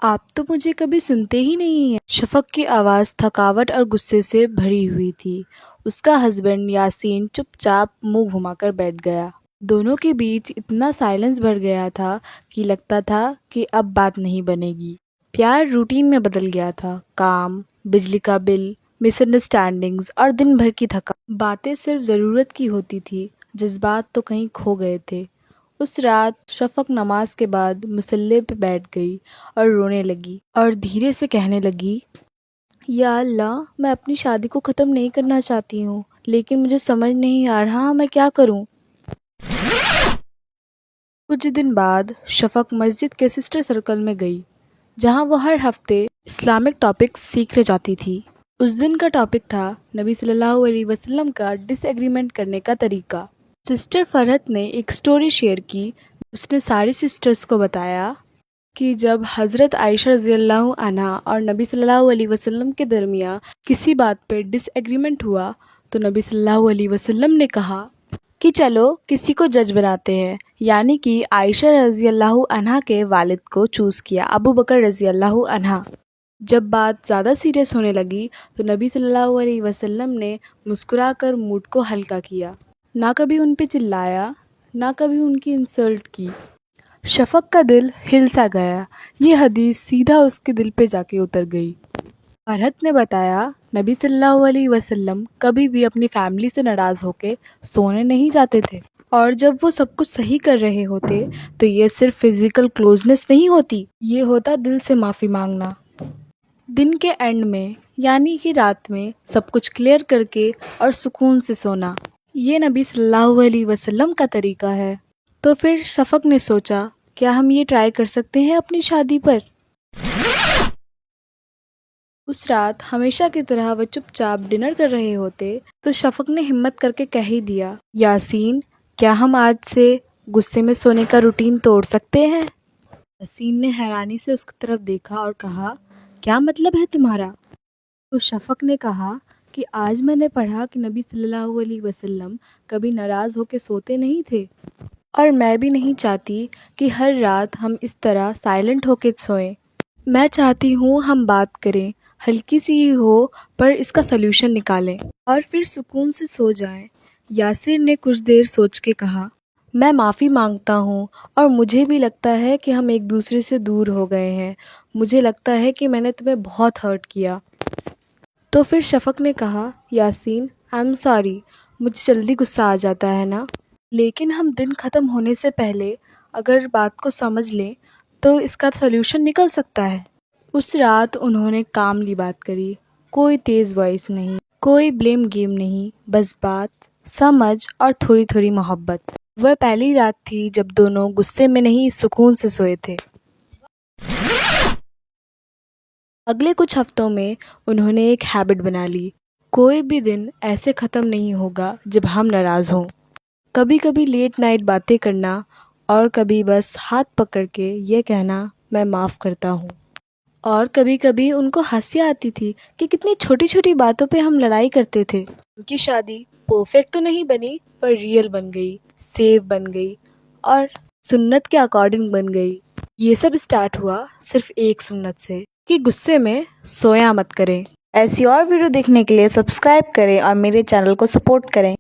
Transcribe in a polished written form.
آپ تو مجھے کبھی سنتے ہی نہیں ہیں۔ شفق کی آواز تھکاوٹ اور غصے سے بھری ہوئی تھی۔ اس کا ہسبینڈ یاسین چپ چاپ منہ گھما کر بیٹھ گیا۔ دونوں کے بیچ اتنا سائلنس بڑھ گیا تھا کہ لگتا تھا کہ اب بات نہیں بنے گی۔ پیار روٹین میں بدل گیا تھا۔ کام، بجلی کا بل، مس انڈرسٹینڈنگز اور دن بھر کی تھکان۔ باتیں صرف ضرورت کی ہوتی تھی، جذبات تو کہیں کھو گئے تھے۔ اس رات شفق نماز کے بعد مصلی پہ بیٹھ گئی اور رونے لگی اور دھیرے سے کہنے لگی، یا اللہ، میں اپنی شادی کو ختم نہیں کرنا چاہتی ہوں، لیکن مجھے سمجھ نہیں آ رہا میں کیا کروں۔ کچھ دن بعد شفق مسجد کے سسٹر سرکل میں گئی، جہاں وہ ہر ہفتے اسلامک ٹاپکس سیکھنے جاتی تھی۔ اس دن کا ٹاپک تھا نبی صلی اللہ علیہ وسلم کا ڈس ایگریمنٹ کرنے کا طریقہ۔ سسٹر فرحت نے ایک سٹوری شیئر کی۔ اس نے ساری سسٹرز کو بتایا کہ جب حضرت عائشہ رضی اللہ عنہا اور نبی صلی اللہ علیہ وسلم کے درمیان کسی بات پہ ڈس ایگریمنٹ ہوا تو نبی صلی اللہ علیہ وسلم نے کہا کہ چلو کسی کو جج بناتے ہیں، یعنی کہ عائشہ رضی اللہ عنہا کے والد کو چوز کیا، ابو بکر رضی اللہ عنہ۔ جب بات زیادہ سیریس ہونے لگی تو نبی صلی اللہ علیہ وسلم نے مسکرا کر موڈ کو ہلکا کیا، نہ کبھی ان پہ چلایا، نہ کبھی ان کی انسلٹ کی۔ شفق کا دل ہل سا گیا۔ یہ حدیث سیدھا اس کے دل پہ جا کے اتر گئی۔ فرحت نے بتایا، نبی صلی اللہ علیہ وسلم کبھی بھی اپنی فیملی سے ناراض ہو کے سونے نہیں جاتے تھے، اور جب وہ سب کچھ صحیح کر رہے ہوتے تو یہ صرف فزیکل کلوزنس نہیں ہوتی، یہ ہوتا دل سے معافی مانگنا۔ دن کے اینڈ میں، یعنی کہ رات میں، سب کچھ کلیئر کر کے اور سکون سے سونا، یہ نبی صلی اللہ علیہ وسلم کا طریقہ ہے۔ تو پھر شفق نے سوچا، کیا ہم یہ ٹرائی کر سکتے ہیں اپنی شادی پر؟ اس رات ہمیشہ کی طرح وہ چپ چاپ ڈنر کر رہے ہوتے تو شفق نے ہمت کر کے کہہ ہی دیا، یاسین، کیا ہم آج سے غصے میں سونے کا روٹین توڑ سکتے ہیں؟ یاسین نے حیرانی سے اس کی طرف دیکھا اور کہا، کیا مطلب ہے تمہارا؟ تو شفق نے کہا کہ آج میں نے پڑھا کہ نبی صلی اللہ علیہ وسلم کبھی ناراض ہو کے سوتے نہیں تھے، اور میں بھی نہیں چاہتی کہ ہر رات ہم اس طرح سائلنٹ ہو کے سوئیں۔ میں چاہتی ہوں ہم بات کریں، ہلکی سی ہی ہو پر اس کا سلوشن نکالیں، اور پھر سکون سے سو جائیں۔ یاسر نے کچھ دیر سوچ کے کہا، میں معافی مانگتا ہوں، اور مجھے بھی لگتا ہے کہ ہم ایک دوسرے سے دور ہو گئے ہیں۔ مجھے لگتا ہے کہ میں نے تمہیں بہت ہرٹ کیا۔ تو پھر شفق نے کہا، یاسین، آئی ایم سوری، مجھے جلدی غصہ آ جاتا ہے نا، لیکن ہم دن ختم ہونے سے پہلے اگر بات کو سمجھ لیں تو اس کا سلوشن نکل سکتا ہے۔ اس رات انہوں نے کاملی بات کری، کوئی تیز وائس نہیں، کوئی بلیم گیم نہیں، بس بات، سمجھ اور تھوڑی تھوڑی محبت۔ وہ پہلی رات تھی جب دونوں غصے میں نہیں سکون سے سوئے تھے۔ اگلے کچھ ہفتوں میں انہوں نے ایک ہیبٹ بنا لی، کوئی بھی دن ایسے ختم نہیں ہوگا جب ہم ناراض ہوں۔ کبھی کبھی لیٹ نائٹ باتیں کرنا، اور کبھی بس ہاتھ پکڑ کے یہ کہنا، میں معاف کرتا ہوں۔ اور کبھی کبھی ان کو ہنسی آتی تھی کہ کتنی چھوٹی چھوٹی باتوں پہ ہم لڑائی کرتے تھے۔ ان کی شادی پرفیکٹ تو نہیں بنی، پر ریئل بن گئی، سیف بن گئی، اور سنت کے اکارڈنگ بن گئی۔ یہ سب اسٹارٹ ہوا صرف ایک سنت سے کہ غصے میں سویا مت کریں۔ ایسی اور ویڈیو دیکھنے کے لیے سبسکرائب کریں اور میرے چینل کو سپورٹ کریں۔